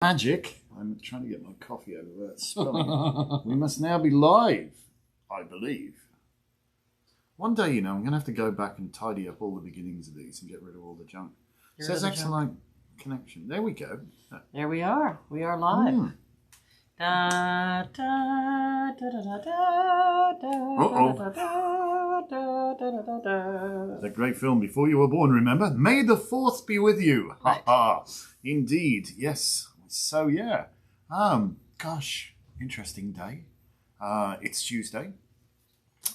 Magic. I'm trying to get my coffee over there. Spelling it. We must now be live, I believe. One day, I'm going to have to go back and tidy up all the beginnings of these and get rid of all the junk. Says excellent connection. There we go. There we are. We are live. Da, da, da, da, da, da, da, That great film, Before You Were Born, remember? May the 4th be with you. Ha ha. Indeed. Yes. So, yeah. Gosh, interesting day. It's Tuesday.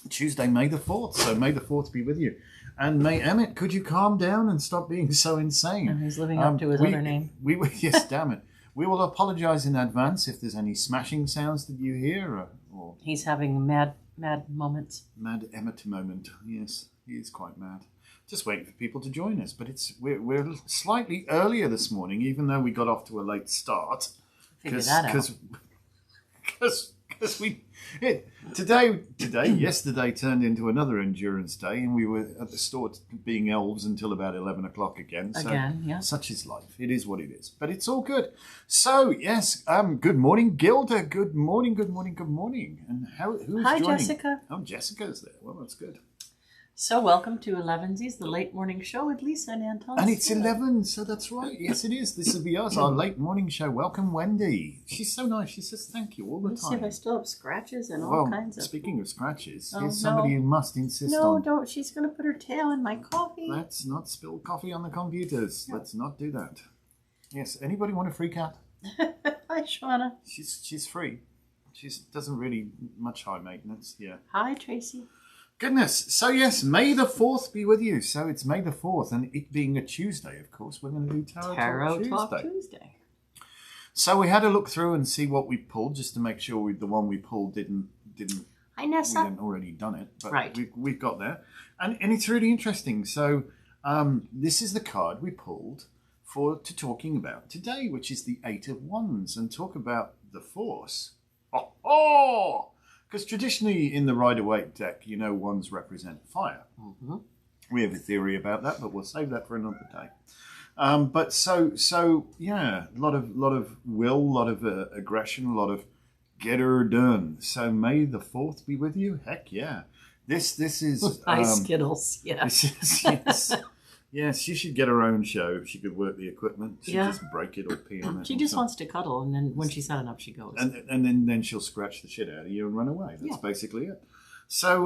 Tuesday, May the 4th. So May the 4th be with you. And May Emmett, could you calm down and stop being so insane? And he's living up to his other name. Yes, damn it. We will apologise in advance if there's any smashing sounds that you hear. Or he's having mad moments. Mad Emmett moment. Yes, he is quite mad. Just waiting for people to join us. But we're slightly earlier this morning, even though we got off to a late start. Figure that out. Because yesterday turned into another endurance day, and we were at the store being elves until about 11 o'clock again. So yeah. Such is life. It is what it is. But it's all good. So, yes, good morning, Gilda. Good morning. And who's Hi, joining? Jessica. Oh, Jessica's there. Well, that's good. So welcome to Elevensies, the late morning show with Lisa and Anton. And it's 11, so that's right. Yes, it is. This will be us, our late morning show. Welcome, Wendy. She's so nice. She says thank you all the time. Let's see if I still have scratches and all kinds of... Speaking of scratches, here's somebody you must insist on. No, don't. She's going to put her tail in my coffee. Let's not spill coffee on the computers. No. Let's not do that. Yes, anybody want a free cat? Hi, Shauna. She's free. She doesn't really much high maintenance. Yeah. Hi, Tracy. Goodness. So, yes, May the 4th be with you. So, it's May the 4th, and it being a Tuesday, of course, we're going to do Tarot Talk Tuesday. So, we had a look through and see what we pulled, just to make sure the one we pulled didn't Hi, Nessa. We hadn't already done it, but right. we've got there. And it's really interesting. So, this is the card we pulled to talking about today, which is the 8 of Wands, and talk about the Force. Oh! Because traditionally in the Rider-Waite deck, wands represent fire. Mm-hmm. We have a theory about that, but we'll save that for another day. But so yeah, a lot of will, a lot of aggression, a lot of get her done. So May the 4th be with you. Heck yeah, this is hi Skittles. Yeah, yes, she should get her own show if she could work the equipment. She'd just break it or pee on it. She just wants to cuddle, and then when she's had enough, she goes. And then she'll scratch the shit out of you and run away. That's basically it. So,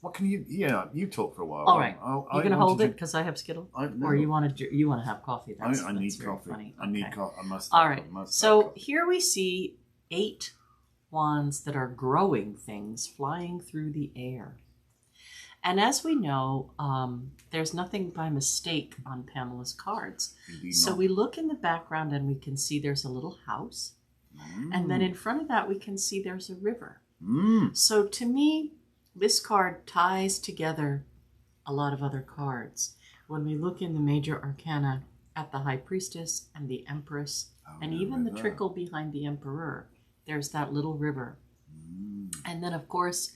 what can you... Yeah, you talk for a while. All right. You're going to hold it because I have Skittles? Or you want to have coffee? I need coffee. Funny. I need coffee. I must All right. So here we see 8 wands that are growing things flying through the air. And as we know, there's nothing by mistake on Pamela's cards. So we look in the background and we can see there's a little house. And then in front of that, we can see there's a river. So to me, this card ties together a lot of other cards. When we look in the major arcana at the High Priestess and the Empress, and even the trickle behind the Emperor, there's that little river. And then, of course,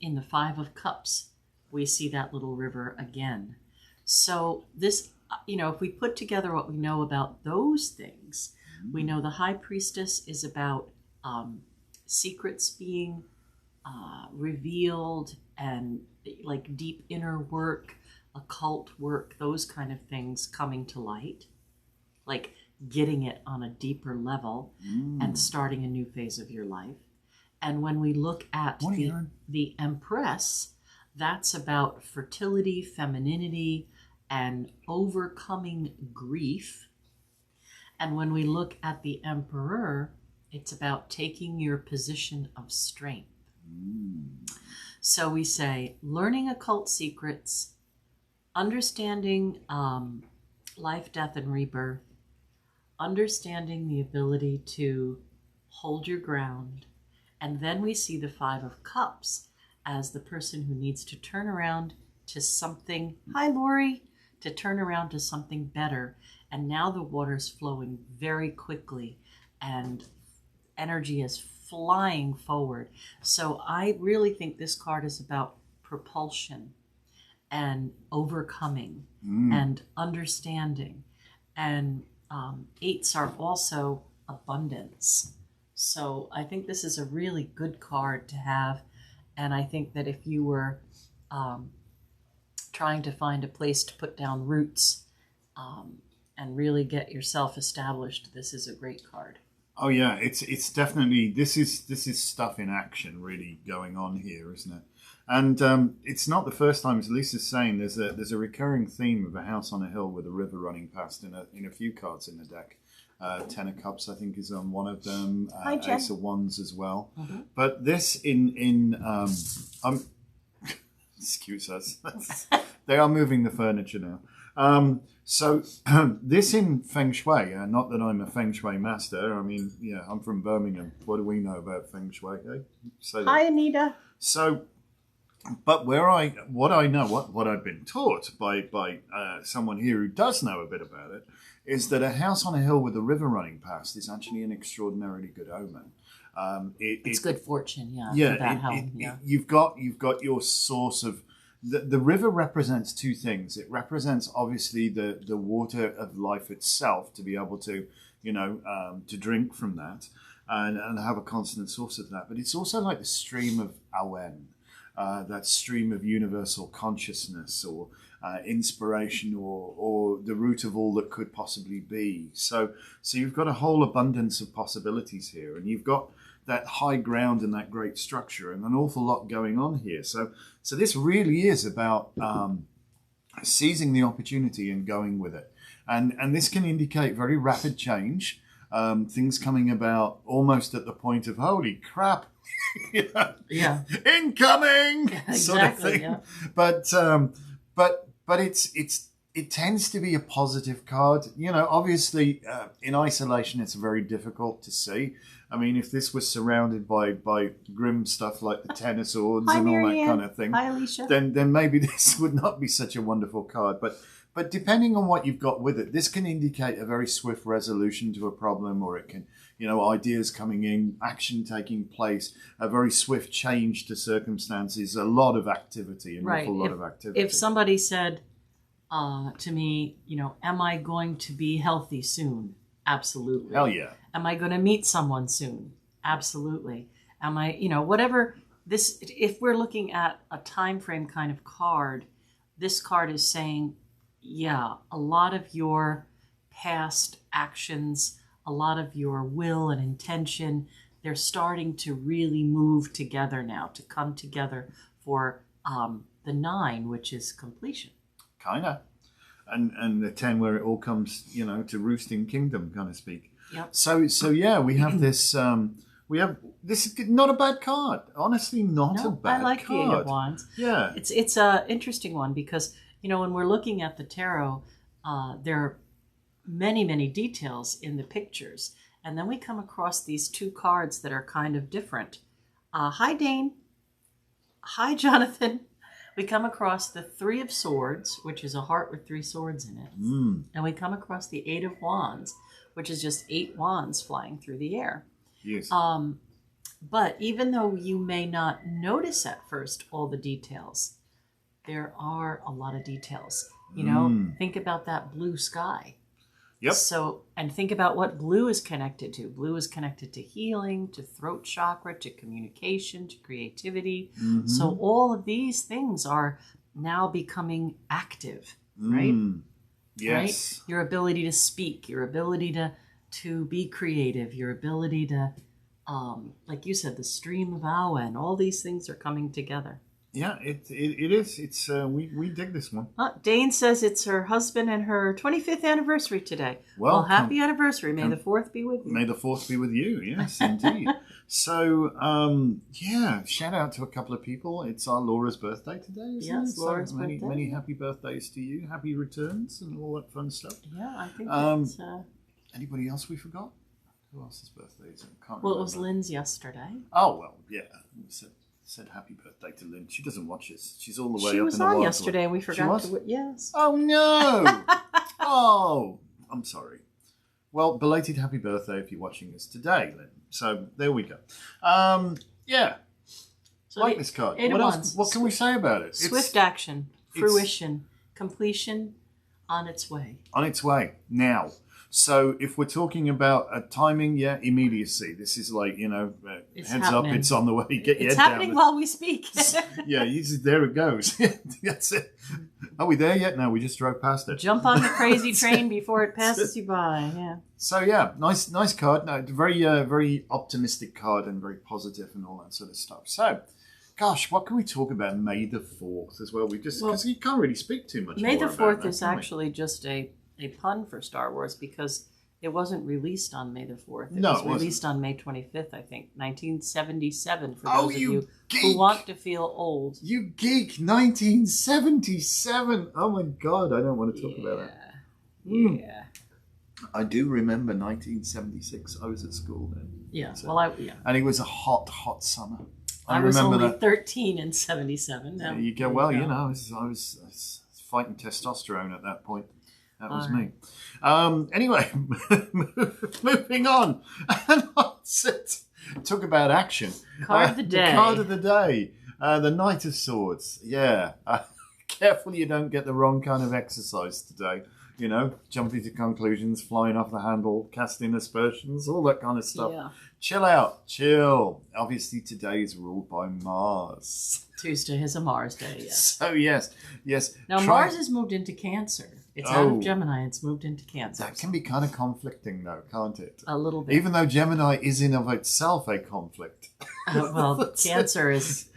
in the 5 of Cups, we see that little river again. So this, if we put together what we know about those things, we know the High Priestess is about secrets being revealed and like deep inner work, occult work, those kind of things coming to light, like getting it on a deeper level and starting a new phase of your life. And when we look at the Empress, that's about fertility, femininity, and overcoming grief. And when we look at the Emperor, it's about taking your position of strength. So we say learning occult secrets, understanding life, death, and rebirth, understanding the ability to hold your ground. And then we see the 5 of Cups as the person who needs to turn around to something, hi Lori, to turn around to something better. And now the water's flowing very quickly and energy is flying forward. So I really think this card is about propulsion and overcoming and understanding. And eights are also abundance. So I think this is a really good card to have. And I think that if you were trying to find a place to put down roots and really get yourself established, this is a great card. Oh yeah, it's definitely this is stuff in action really going on here, isn't it? And it's not the first time, as Lisa's saying. There's a recurring theme of a house on a hill with a river running past in a few cards in the deck. Ten of Cups, I think, is on one of them. Ace of Wands as well. Mm-hmm. But this excuse us, they are moving the furniture now. So this in Feng Shui, not that I'm a Feng Shui master. I mean, yeah, I'm from Birmingham. What do we know about Feng Shui? Eh? Hi, Anita. So, but what I've been taught by someone here who does know a bit about it is that a house on a hill with a river running past is actually an extraordinarily good omen. It's good fortune, yeah. Yeah, for that home, yeah. You've got your source of the river represents two things. It represents obviously the water of life itself, to be able to to drink from that and have a constant source of that. But it's also like the stream of Awen, that stream of universal consciousness or inspiration or the root of all that could possibly be. So you've got a whole abundance of possibilities here, and you've got that high ground and that great structure and an awful lot going on here. So this really is about seizing the opportunity and going with it. And this can indicate very rapid change, things coming about almost at the point of, holy crap, yeah, incoming, exactly, sort of thing. Yeah. But it tends to be a positive card. Obviously in isolation it's very difficult to see. I mean, if this was surrounded by grim stuff like the Ten of Swords and all that kind of thing, hi, Alicia. then maybe this would not be such a wonderful card. But depending on what you've got with it, this can indicate a very swift resolution to a problem, or it can, ideas coming in, action taking place, a very swift change to circumstances, a lot of activity, an awful lot of activity. If somebody said to me, am I going to be healthy soon? Absolutely. Hell yeah. Am I going to meet someone soon? Absolutely. Am I, whatever this, if we're looking at a time frame kind of card, this card is saying, yeah, a lot of your past actions, a lot of your will and intention, they're starting to really move together now, to come together for the 9, which is completion. Kind of. And the 10 where it all comes, to roost in kingdom, kind of speak. Yep. So yeah, we have this. This is not a bad card. Honestly, not a bad card. I like the 8 of Wands. Yeah, it's a interesting one because when we're looking at the tarot, there are many details in the pictures, and then we come across these 2 cards that are kind of different. Hi, Dane. Hi, Jonathan. We come across the 3 of Swords, which is a heart with 3 swords in it. And we come across the 8 of Wands, which is just 8 wands flying through the air. Yes. But even though you may not notice at first all the details, there are a lot of details. Think about that blue sky. Yep. So, and think about what blue is connected to. Blue is connected to healing, to throat chakra, to communication, to creativity. Mm-hmm. So all of these things are now becoming active, right? Yes. Right? Your ability to speak, your ability to be creative, your ability to, like you said, the stream of Awen, all these things are coming together. Yeah, it is. It's we dig this one. Dane says it's her husband and her 25th anniversary today. Well, happy anniversary. May the 4th be with you. May the 4th be with you. Yes, indeed. So, shout out to a couple of people. It's our Laura's birthday today, isn't it? Laura's birthday. Many happy birthdays to you. Happy returns and all that fun stuff. Yeah, I think that's... Anybody else we forgot? Who else's birthday is it? Can't well, remember. It was Lynn's yesterday. Oh, well, yeah. Said happy birthday to Lynn. She doesn't watch this. She's all the way up in the She was on yesterday and we forgot to... Yes. Oh, no. Oh, I'm sorry. Well, belated happy birthday if you're watching this today, Lynn. So, there we go. Yeah. So like this card. What else? What can we say about it? Swift action, fruition, completion, on its way. On its way. Now. So if we're talking about timing, yeah, immediacy. This is like, It's heads happening. up, it's on the way. Get your It's head happening down. while we speak. Yeah, there it goes. That's it. Are we there yet? No, we just drove past it. Jump on the crazy train before it passes you by. Yeah. So yeah, nice card. No, very optimistic card and very positive and all that sort of stuff. So, gosh, what can we talk about May the 4th as well? Because you can't really speak too much. May more the about 4th that, is can we? actually just a pun for Star Wars because it wasn't released on May the 4th. It No, was it wasn't. released on May 25th, I think, 1977. For Oh, those of you you geek. who want to feel old. You geek, 1977. Oh my God, I don't want to talk about that. Yeah. I do remember 1976. I was at school then. Yeah. So- Well, and it was a hot summer. I was remember only that. 13 in 77. Now, There you go. Well, I was fighting testosterone at that point. That was me. Anyway, moving on. And that's it. Talk about action. Card of the day. The card of the day. The Knight of Swords. Yeah. Careful you don't get the wrong kind of exercise today. Jumping to conclusions, flying off the handle, casting aspersions, all that kind of stuff. Yeah. Chill out. Chill. Obviously, today is ruled by Mars. Tuesday is a Mars day, yes. So, yes. Now, Mars has moved into Cancer. It's out of Gemini. It's moved into Cancer. That can be kind of conflicting, though, can't it? A little bit. Even though Gemini is in of itself a conflict. Well, Cancer is...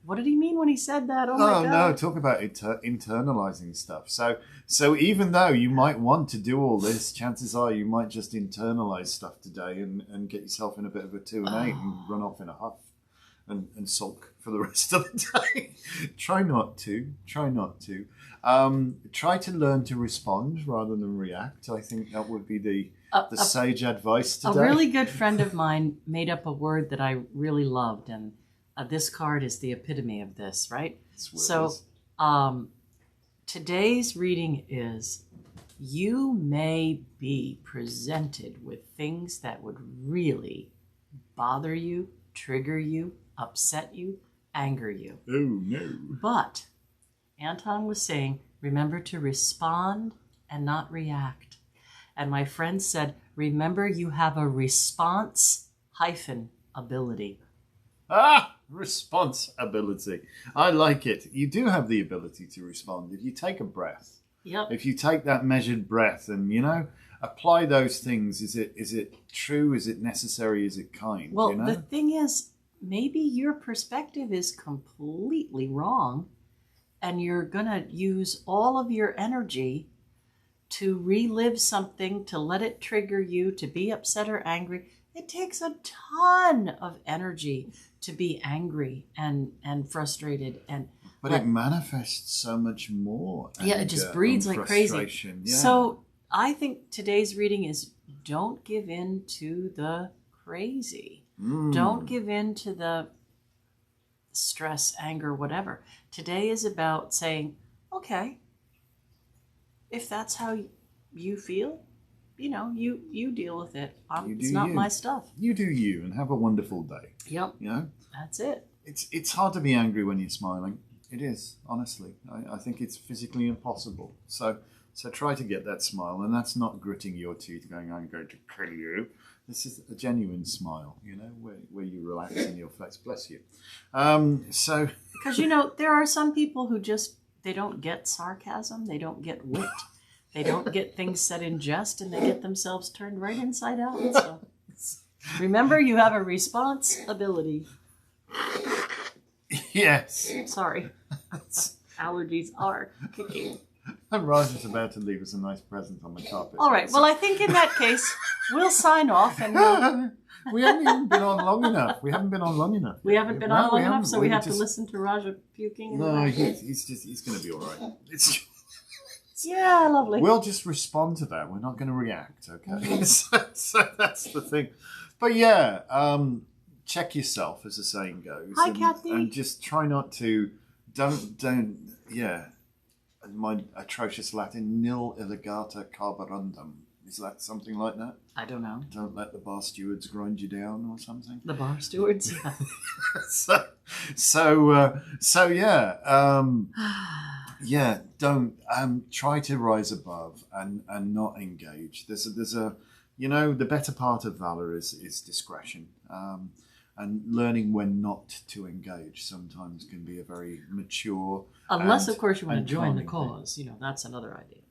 What did he mean when he said that? Oh, my God. No, talk about internalizing stuff. So even though you might want to do all this, chances are you might just internalize stuff today and get yourself in a bit of a 2 and 8 and run off in a huff and sulk for the rest of the day. Try not to. Try to learn to respond rather than react. I think that would be the sage advice today. A really good friend of mine made up a word that I really loved, and this card is the epitome of this, right? So today's reading is, you may be presented with things that would really bother you, trigger you, upset you, anger you. Oh, no. But Anton was saying, remember to respond and not react. And my friend said, remember you have a response-ability. Responsibility. I like it. You do have the ability to respond. If you take a breath, if you take that measured breath and, apply those things, is it true? Is it necessary? Is it kind? Well, the thing is, maybe your perspective is completely wrong, and you're going to use all of your energy to relive something, to let it trigger you, to be upset or angry. It takes a ton of energy to be angry and frustrated. But it manifests so much more. Yeah, it just breeds like crazy. Yeah. So I think today's reading is, don't give in to the crazy. Don't give in to the stress, anger, whatever. Today is about saying, okay, if that's how you feel, you deal with it. It's not my stuff. You do you, and have a wonderful day. Yep. That's it. It's hard to be angry when you're smiling. It is, honestly. I think it's physically impossible. So try to get that smile, and that's not gritting your teeth going, I'm going to kill you. This is a genuine smile, where you relax in your face. Bless you. Because, there are some people who they don't get sarcasm. They don't get wit. They don't get things said in jest, and they get themselves turned right inside out. So remember, you have a responsibility. Yes. Sorry. Allergies are kicking. And Raj is about to leave us a nice present on the carpet. All right. Well, I think in that case, we'll sign off. And we haven't even been on long enough. We haven't been on long enough. We haven't been on long enough, so we have to listen to Raja puking. No, he's going to be all right. Yeah, lovely. We'll just respond to that. We're not going to react, okay? so that's the thing. But yeah, check yourself, as the saying goes. Hi, Kathy. And just try not to, my atrocious Latin, nil illigata carborundum. Is that something like that? I don't know. Don't let the bar stewards grind you down or something? The bar stewards? Yeah. So yeah. Yeah, don't try to rise above and not engage. There's a the better part of valor is discretion. And learning when not to engage sometimes can be a very mature. Unless, of course, you want and to join the calming thing. cause. That's another idea.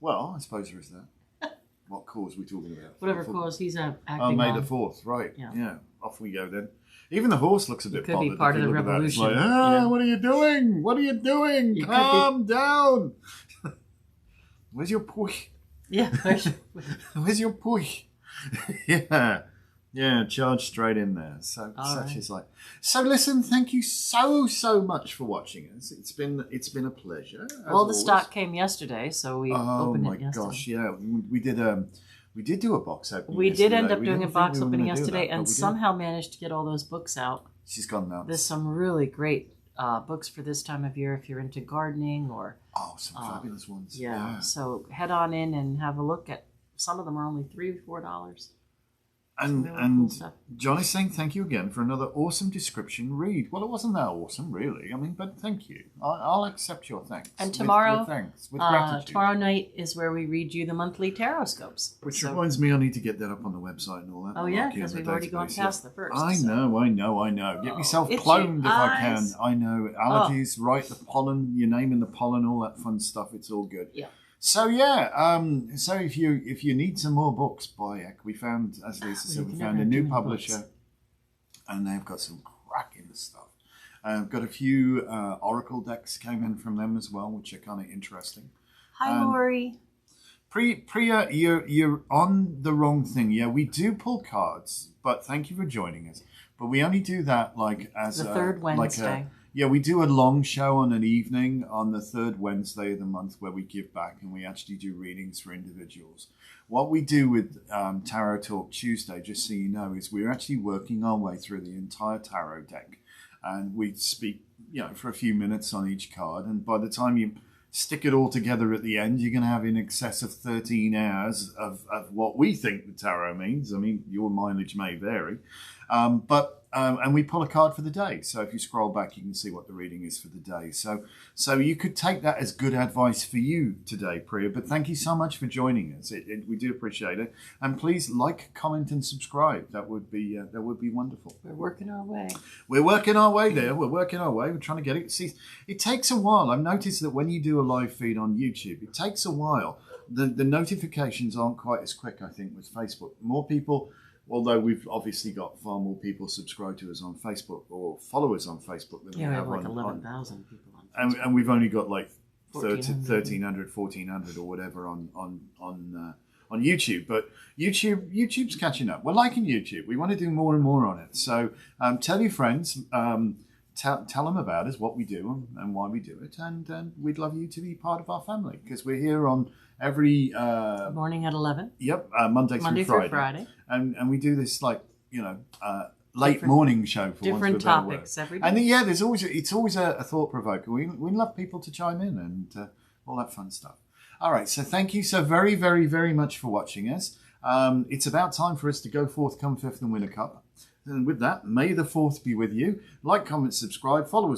Well, I suppose there is that. What cause are we talking about? Whatever cause he's acting Oh, May on. the 4th, right. Yeah. Yeah, off we go then. Even the horse looks a bit could be bothered. part if of you the look at that. It's like, revolution, what are you doing? What are you doing? You could Calm down. Where's your poi? Yeah. Where's your poi? Yeah, charge straight in there. So All such right. is like. So listen, thank you so much for watching us. It's been a pleasure. as Well, the always. stock came yesterday, so we Oh opened my it yesterday. gosh, yeah, we did do a box opening. We did end yesterday. up We doing a didn't think box we were opening gonna do yesterday, that, but and we did. somehow managed to get all those books out. She's gone nuts. There's some really great books for this time of year if you're into gardening or Some fabulous ones. yeah. So head on in and have a look at. Some of them are only $3-4. And really cool stuff. John is saying thank you again for another awesome description read. Well, it wasn't that awesome, really. I mean, but thank you. I'll accept your thanks. And tomorrow, with thanks, with gratitude. Tomorrow night is where we read you the monthly tarot scopes. Which So- reminds me, I need to get that up on the website and all that. Oh yeah, malarkey because on the we've already gone database, past the first. I so- know. Get myself itchy cloned if I can. eyes. I know. Allergies, right? The pollen, your name in the pollen, all that fun stuff. It's all good. Yeah. So yeah, so if you need some more books, buy Ek. We found, as Lisa said, we can found never a have too new many publisher, books. and they've got some cracking stuff. Got a few oracle decks came in from them as well, which are kind of interesting. Hi, Lori. Priya, you're on the wrong thing. Yeah, we do pull cards, but thank you for joining us. But we only do that like as The third Wednesday. We do a long show on an evening on the third Wednesday of the month where we give back and we actually do readings for individuals. What we do with Tarot Talk Tuesday, just so you know, is we're actually working our way through the entire tarot deck, and we speak, for a few minutes on each card. And by the time you stick it all together at the end, you're going to have in excess of 13 hours of what we think the tarot means. I mean, your mileage may vary, and we pull a card for the day. So if you scroll back, you can see what the reading is for the day. So you could take that as good advice for you today, Priya. But thank you so much for joining us. We do appreciate it. And please like, comment, and subscribe. That would be wonderful. We're working our way. We're working our way there. We're trying to get it. See, it takes a while. I've noticed that when you do a live feed on YouTube, it takes a while. The notifications aren't quite as quick, I think, with Facebook. More people, although we've obviously got far more people subscribe to us on Facebook or follow us on Facebook than Yeah, we we have have like on 11,000 people on Facebook. and we've only got like 1,400. 1,400 or whatever on YouTube. But YouTube's catching up. We're liking YouTube. We want to do more and more on it. So tell your friends, tell them about us, what we do and why we do it. And we'd love you to be part of our family because we're here on every Morning at 11. Monday Monday through through Friday. and we do this like late morning show for Different want of a better word. topics every day. And it's always a thought provoker. We love people to chime in and all that fun stuff. All right, so thank you so very, very, very much for watching us. It's about time for us to go forth, come fifth, and win a cup. And with that, may the 4th be with you. Like, comment, subscribe, follow us